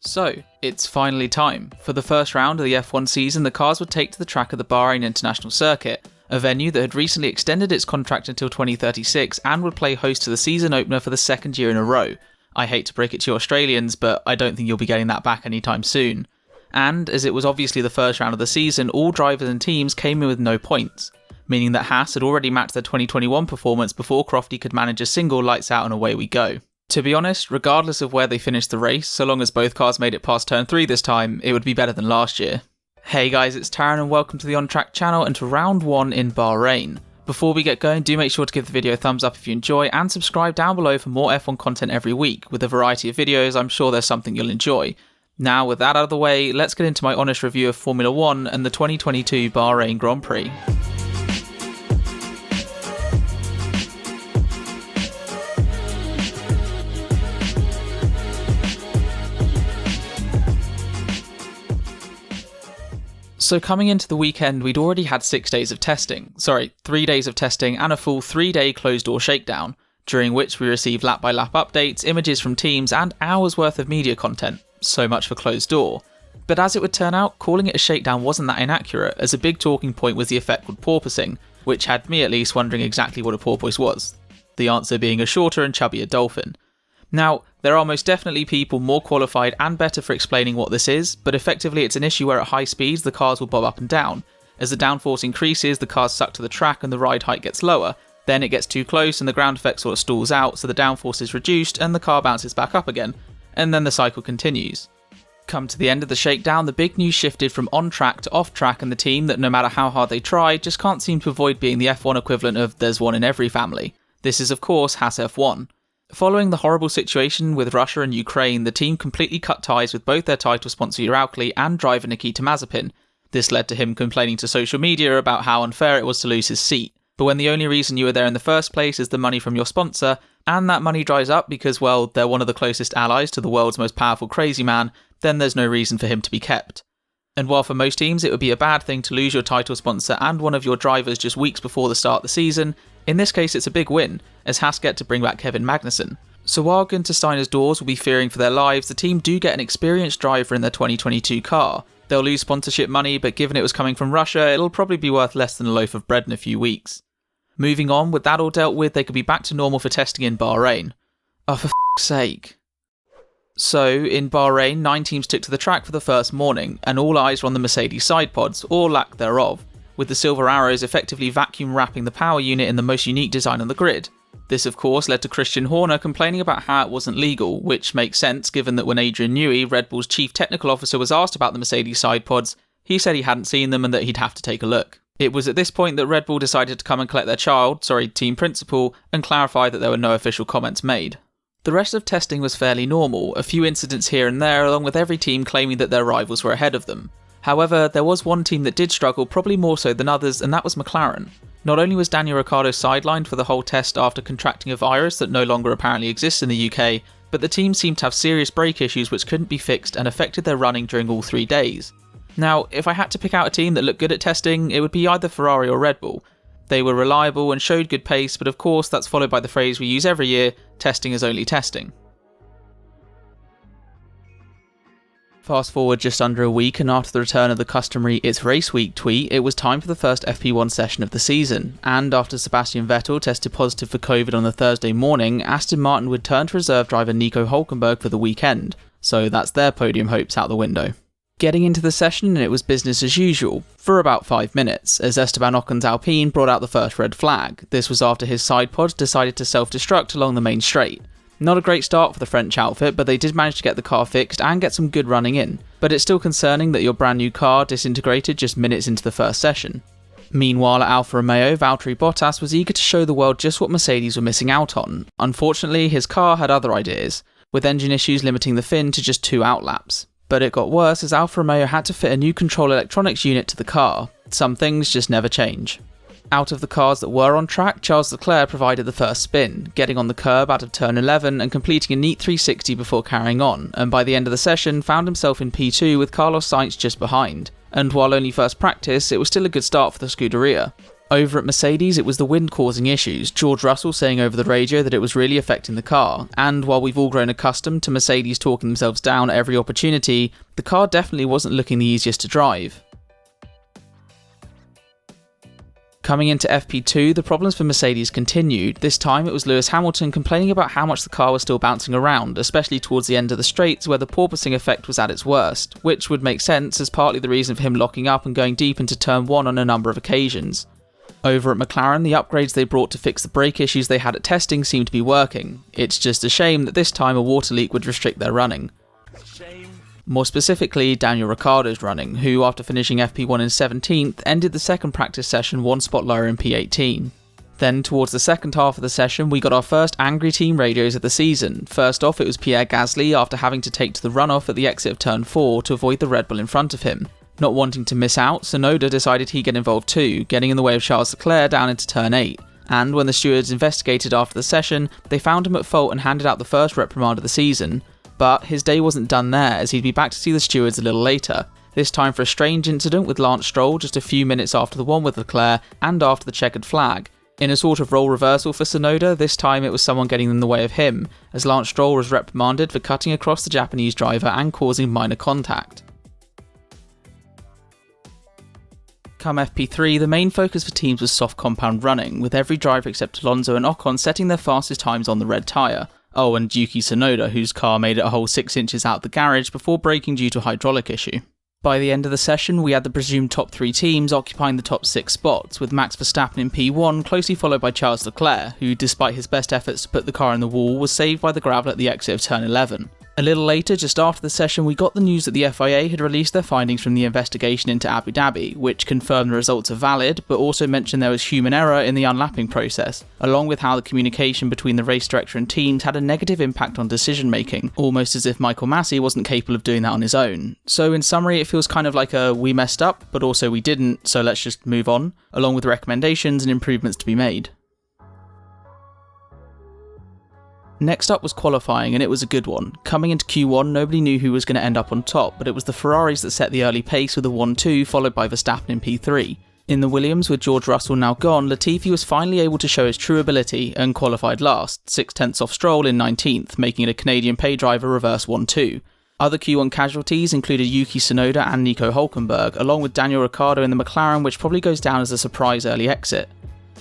So, it's finally time. For the first round of the F1 season, the cars would take to the track of the Bahrain International Circuit, a venue that had recently extended its contract until 2036 and would play host to the season opener for the second year in a row. I hate to break it to you Australians, but I don't think you'll be getting that back anytime soon. And, as it was obviously the first round of the season, all drivers and teams came in with no points, meaning that Haas had already matched their 2021 performance before Crofty could manage a single lights out and away we go. To be honest, regardless of where they finished the race, so long as both cars made it past turn 3 this time, it would be better than last year. Hey guys, it's Taran and welcome to the On Track channel and to round 1 in Bahrain. Before we get going, do make sure to give the video a thumbs up if you enjoy and subscribe down below for more F1 content every week. With a variety of videos, I'm sure there's something you'll enjoy. Now with that out of the way, let's get into my honest review of Formula 1 and the 2022 Bahrain Grand Prix. So coming into the weekend, we'd already had 3 days of testing and a full 3-day closed-door shakedown, during which we received lap-by-lap updates, images from teams, and hours worth of media content. So much for closed door. But as it would turn out, calling it a shakedown wasn't that inaccurate, as a big talking point was the effect called porpoising, which had me at least wondering exactly what a porpoise was. The answer being a shorter and chubbier dolphin. Now, there are most definitely people more qualified and better for explaining what this is, but effectively it's an issue where at high speeds the cars will bob up and down. As the downforce increases, the cars suck to the track and the ride height gets lower. Then it gets too close and the ground effect sort of stalls out, so the downforce is reduced and the car bounces back up again. And then the cycle continues. Come to the end of the shakedown, the big news shifted from on track to off track, and the team that no matter how hard they try, just can't seem to avoid being the F1 equivalent of there's one in every family. This is of course Haas F1. Following the horrible situation with Russia and Ukraine, the team completely cut ties with both their title sponsor Uralkali and driver Nikita Mazepin. This led to him complaining to social media about how unfair it was to lose his seat. But when the only reason you were there in the first place is the money from your sponsor, and that money dries up because, well, they're one of the closest allies to the world's most powerful crazy man, then there's no reason for him to be kept. And while for most teams it would be a bad thing to lose your title sponsor and one of your drivers just weeks before the start of the season, in this case it's a big win, as Haas get to bring back Kevin Magnussen. So while Günther Steiner's doors will be fearing for their lives, the team do get an experienced driver in their 2022 car. They'll lose sponsorship money, but given it was coming from Russia, it'll probably be worth less than a loaf of bread in a few weeks. Moving on, with that all dealt with, they could be back to normal for testing in Bahrain. Oh, for f***'s sake. So, in Bahrain, 9 teams took to the track for the first morning, and all eyes were on the Mercedes side pods, or lack thereof, with the silver arrows effectively vacuum wrapping the power unit in the most unique design on the grid. This of course led to Christian Horner complaining about how it wasn't legal, which makes sense given that when Adrian Newey, Red Bull's chief technical officer, was asked about the Mercedes side pods, he said he hadn't seen them and that he'd have to take a look. It was at this point that Red Bull decided to come and collect their team principal, and clarify that there were no official comments made. The rest of testing was fairly normal, a few incidents here and there, along with every team claiming that their rivals were ahead of them. However, there was one team that did struggle, probably more so than others, and that was McLaren. Not only was Daniel Ricciardo sidelined for the whole test after contracting a virus that no longer apparently exists in the UK, but the team seemed to have serious brake issues which couldn't be fixed and affected their running during all 3 days. Now, if I had to pick out a team that looked good at testing, it would be either Ferrari or Red Bull. They were reliable and showed good pace, but of course that's followed by the phrase we use every year, testing is only testing. Fast forward just under a week, and after the return of the customary "It's Race Week" tweet, it was time for the first FP1 session of the season, and after Sebastian Vettel tested positive for COVID on the Thursday morning, Aston Martin would turn to reserve driver Nico Hülkenberg for the weekend, so that's their podium hopes out the window. Getting into the session, it was business as usual, for about 5 minutes, as Esteban Ocon's Alpine brought out the first red flag. This was after his side pods decided to self-destruct along the main straight. Not a great start for the French outfit, but they did manage to get the car fixed and get some good running in. But it's still concerning that your brand new car disintegrated just minutes into the first session. Meanwhile at Alfa Romeo, Valtteri Bottas was eager to show the world just what Mercedes were missing out on. Unfortunately, his car had other ideas, with engine issues limiting the fin to just 2 outlaps. But it got worse as Alfa Romeo had to fit a new control electronics unit to the car. Some things just never change. Out of the cars that were on track, Charles Leclerc provided the first spin, getting on the curb out of turn 11 and completing a neat 360 before carrying on, and by the end of the session found himself in P2 with Carlos Sainz just behind. And while only first practice, it was still a good start for the Scuderia. Over at Mercedes, it was the wind causing issues, George Russell saying over the radio that it was really affecting the car, and while we've all grown accustomed to Mercedes talking themselves down at every opportunity, the car definitely wasn't looking the easiest to drive. Coming into FP2, the problems for Mercedes continued. This time it was Lewis Hamilton complaining about how much the car was still bouncing around, especially towards the end of the straights where the porpoising effect was at its worst, which would make sense as partly the reason for him locking up and going deep into turn 1 on a number of occasions. Over at McLaren, the upgrades they brought to fix the brake issues they had at testing seemed to be working. It's just a shame that this time a water leak would restrict their running. More specifically, Daniel Ricciardo's running, who after finishing FP1 in 17th, ended the second practice session one spot lower in P18. Then towards the second half of the session, we got our first angry team radios of the season. First off, it was Pierre Gasly after having to take to the runoff at the exit of turn 4 to avoid the Red Bull in front of him. Not wanting to miss out, Tsunoda decided he'd get involved too, getting in the way of Charles Leclerc down into turn 8. And when the stewards investigated after the session, they found him at fault and handed out the first reprimand of the season. But his day wasn't done there, as he'd be back to see the stewards a little later, this time for a strange incident with Lance Stroll just a few minutes after the one with Leclerc and after the checkered flag. In a sort of role reversal for Tsunoda, this time it was someone getting in the way of him, as Lance Stroll was reprimanded for cutting across the Japanese driver and causing minor contact. Come FP3, the main focus for teams was soft compound running, with every driver except Alonso and Ocon setting their fastest times on the red tyre. Oh, and Yuki Tsunoda, whose car made it a whole 6 inches out the garage before braking due to a hydraulic issue. By the end of the session, we had the presumed top 3 teams occupying the top 6 spots, with Max Verstappen in P1, closely followed by Charles Leclerc, who, despite his best efforts to put the car in the wall, was saved by the gravel at the exit of turn 11. A little later, just after the session, we got the news that the FIA had released their findings from the investigation into Abu Dhabi, which confirmed the results are valid, but also mentioned there was human error in the unlapping process, along with how the communication between the race director and teams had a negative impact on decision making, almost as if Michael Massey wasn't capable of doing that on his own. So in summary, it feels kind of like a we messed up, but also we didn't, so let's just move on, along with recommendations and improvements to be made. Next up was qualifying, and it was a good one. Coming into Q1, nobody knew who was going to end up on top, but it was the Ferraris that set the early pace with a 1-2, followed by Verstappen in P3. In the Williams, with George Russell now gone, Latifi was finally able to show his true ability and qualified last, 6/10 off Stroll in 19th, making it a Canadian pay driver reverse 1-2. Other Q1 casualties included Yuki Tsunoda and Nico Hülkenberg, along with Daniel Ricciardo in the McLaren, which probably goes down as a surprise early exit.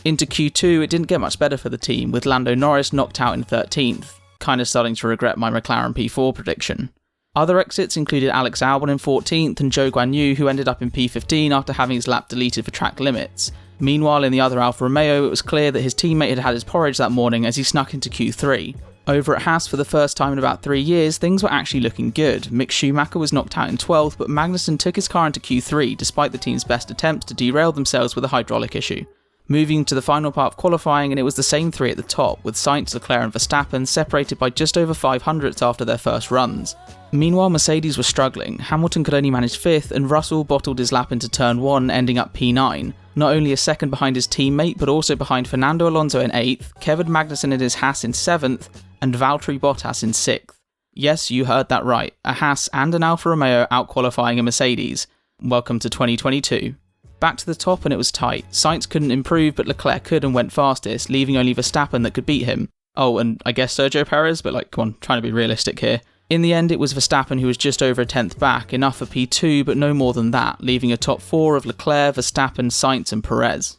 Into Q2, it didn't get much better for the team, with Lando Norris knocked out in 13th, kind of starting to regret my McLaren P4 prediction. Other exits included Alex Albon in 14th and Zhou Guanyu, who ended up in P15 after having his lap deleted for track limits. Meanwhile, in the other Alfa Romeo, it was clear that his teammate had had his porridge that morning as he snuck into Q3. Over at Haas, for the first time in about 3 years, things were actually looking good. Mick Schumacher was knocked out in 12th, but Magnussen took his car into Q3 despite the team's best attempts to derail themselves with a hydraulic issue. Moving to the final part of qualifying, and it was the same 3 at the top, with Sainz, Leclerc and Verstappen separated by just over 500ths after their first runs. Meanwhile, Mercedes was struggling. Hamilton could only manage 5th, and Russell bottled his lap into turn 1, ending up P9. Not only a second behind his teammate, but also behind Fernando Alonso in 8th, Kevin Magnussen in his Haas in 7th, and Valtteri Bottas in 6th. Yes, you heard that right, a Haas and an Alfa Romeo out-qualifying a Mercedes. Welcome to 2022. Back to the top and it was tight. Sainz couldn't improve, but Leclerc could and went fastest, leaving only Verstappen that could beat him. Oh, and I guess Sergio Perez, but come on, trying to be realistic here. In the end, it was Verstappen who was just over a 10th back, enough for P2, but no more than that, leaving a top 4 of Leclerc, Verstappen, Sainz and Perez.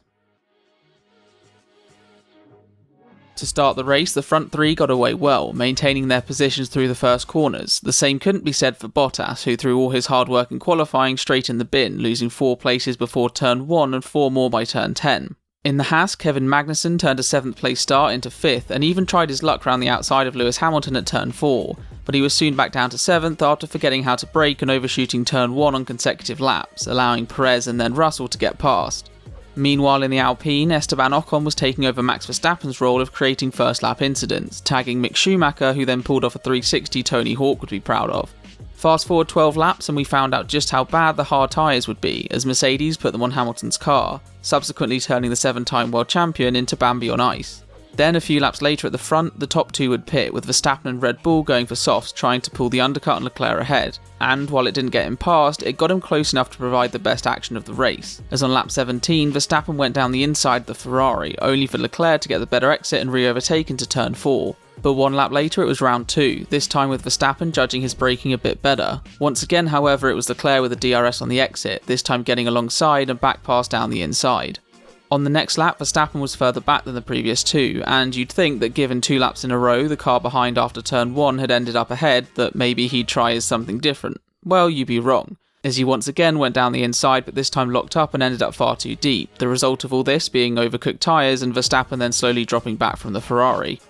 To start the race, the front 3 got away well, maintaining their positions through the first corners. The same couldn't be said for Bottas, who threw all his hard work in qualifying straight in the bin, losing 4 places before turn 1 and 4 more by turn 10. In the Haas, Kevin Magnussen turned a 7th place start into 5th and even tried his luck round the outside of Lewis Hamilton at turn 4, but he was soon back down to 7th after forgetting how to brake and overshooting turn 1 on consecutive laps, allowing Perez and then Russell to get past. Meanwhile, in the Alpine, Esteban Ocon was taking over Max Verstappen's role of creating first lap incidents, tagging Mick Schumacher, who then pulled off a 360 Tony Hawk would be proud of. Fast forward 12 laps and we found out just how bad the hard tyres would be, as Mercedes put them on Hamilton's car, subsequently turning the 7-time world champion into Bambi on ice. Then a few laps later at the front, the top two would pit, with Verstappen and Red Bull going for softs, trying to pull the undercut on Leclerc ahead. And while it didn't get him past, it got him close enough to provide the best action of the race, as on lap 17, Verstappen went down the inside of the Ferrari, only for Leclerc to get the better exit and re-overtake into turn 4. But one lap later it was round 2, this time with Verstappen judging his braking a bit better. Once again, however, it was Leclerc with a DRS on the exit, this time getting alongside and back pass down the inside. On the next lap, Verstappen was further back than the previous two, and you'd think that given 2 laps in a row, the car behind after turn 1 had ended up ahead, that maybe he'd try as something different. Well, you'd be wrong, as he once again went down the inside but this time locked up and ended up far too deep, the result of all this being overcooked tyres and Verstappen then slowly dropping back from the Ferrari.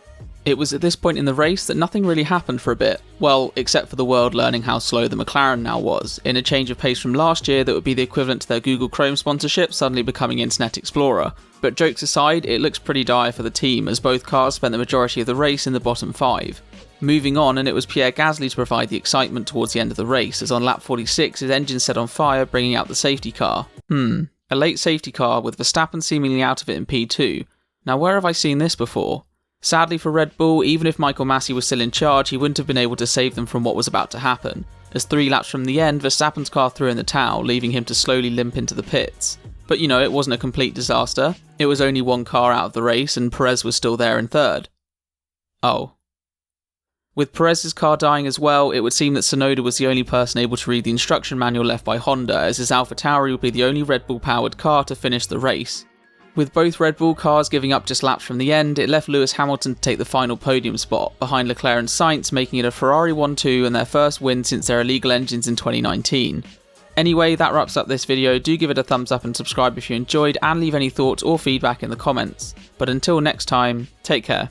It was at this point in the race that nothing really happened for a bit, well, except for the world learning how slow the Mclaren now was, in a change of pace from last year that would be the equivalent to their Google Chrome sponsorship suddenly becoming Internet Explorer. But jokes aside, it looks pretty dire for the team, as both cars spent the majority of the race in the bottom 5. Moving on, and it was Pierre Gasly to provide the excitement towards the end of the race, as on lap 46 his engine set on fire, bringing out the safety car. A late safety car with Verstappen seemingly out of it in P2. Now where have I seen this before? Sadly for Red Bull, even if Michael Masi was still in charge, he wouldn't have been able to save them from what was about to happen, as 3 laps from the end, Verstappen's car threw in the towel, leaving him to slowly limp into the pits. But you know, it wasn't a complete disaster. It was only 1 car out of the race, and Perez was still there in 3rd. Oh. With Perez's car dying as well, it would seem that Tsunoda was the only person able to read the instruction manual left by Honda, as his AlphaTauri would be the only Red Bull powered car to finish the race. With both Red Bull cars giving up just laps from the end, it left Lewis Hamilton to take the final podium spot, behind Leclerc and Sainz, making it a Ferrari 1-2 and their first win since their illegal engines in 2019. Anyway, that wraps up this video. Do give it a thumbs up and subscribe if you enjoyed, and leave any thoughts or feedback in the comments. But until next time, take care.